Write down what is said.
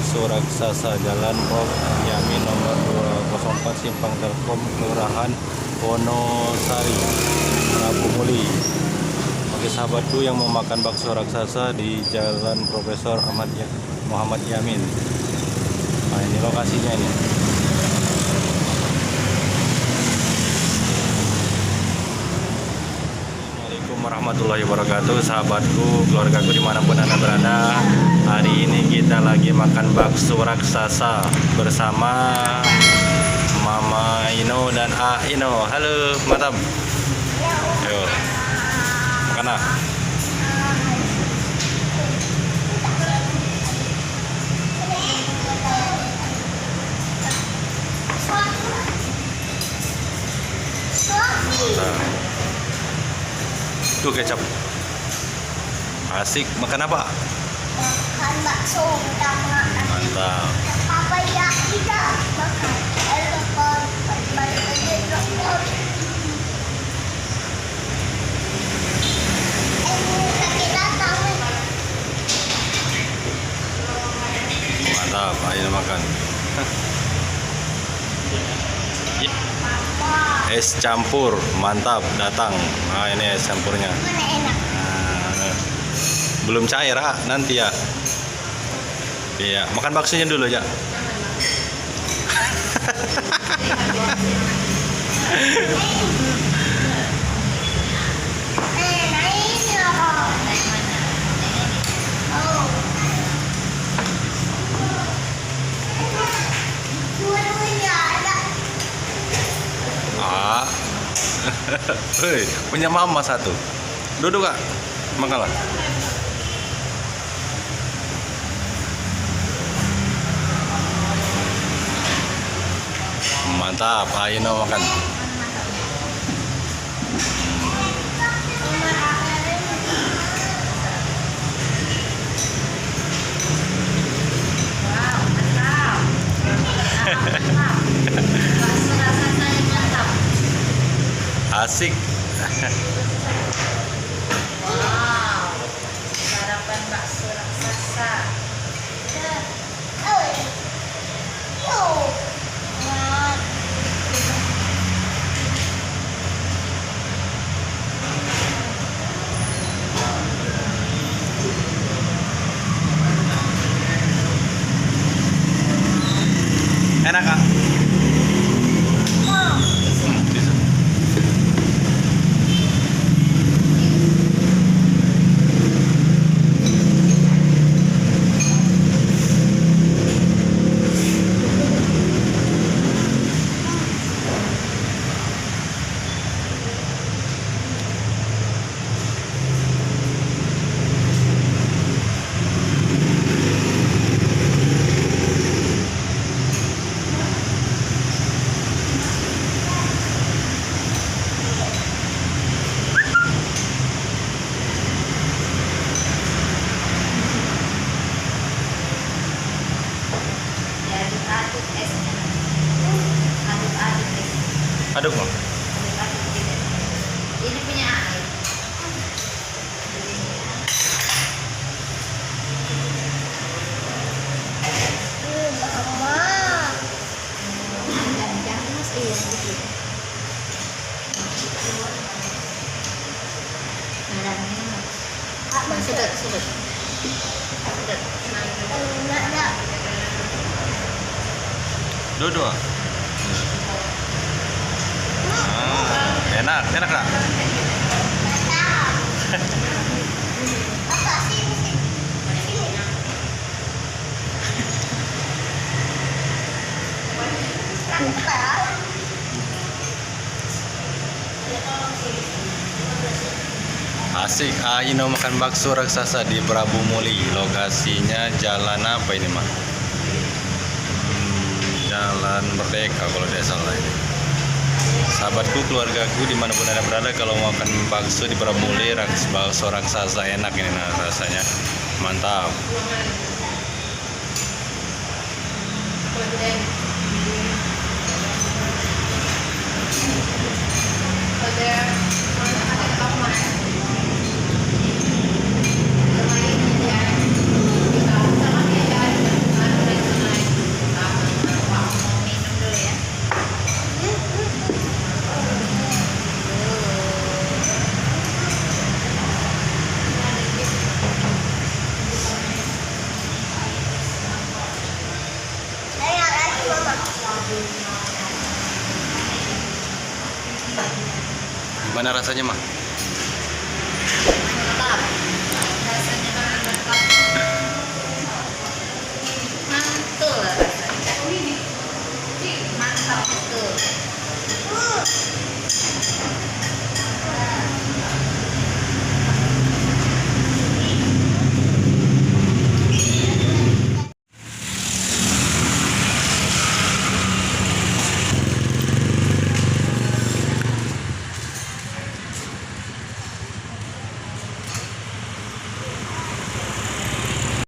Bakso Raksasa, Jalan Prof. Yamin nomor 204 Simpang Telkom, Kelurahan Wonosari, Prabu Muli. Bagi sahabatku yang mau makan bakso raksasa di Jalan Profesor Muhammad Yamin. Nah, ini lokasinya ini. Assalamualaikum warahmatullahi wabarakatuh, sahabatku, keluargaku dimanapun anda berada. Hari ini kita lagi makan bakso raksasa bersama Mama Ino dan A Ino. Halo, mantap. Ayo, makan ah. Tuh kecap. Asik, makan apa? Makan bakso utama. Mantap. Apa ya kita makan? Mantap, ayo makan. Es campur, mantap, datang. Nah, ini es campurnya. Mana enak? Nah, belum cair, nanti ya. Iya, makan baksonya dulu ya. Hei, punya mama satu. Duduk kak, makanlah. Mantap, ayo makan. Asik. Wow, sarapan bakso raksasa. Enak kak? Bisa. Aduk esnya. Aduk es. Aduk bang. Aduk gitu. Ini punya air. Jangan mesti ya gitu. Sedot. Sedot. Dua-dua. Enak kak? Asik, Ino makan bakso raksasa di Prabu Muli. Lokasinya jalan apa ini mah? Jalan Merdeka kalau tidak salah ini. Sahabatku, keluargaku dimanapun anda berada, kalau mau makan bakso di Prabu Muli, bakso raksasa enak ini rasanya, mantap. Gimana rasanya, mah?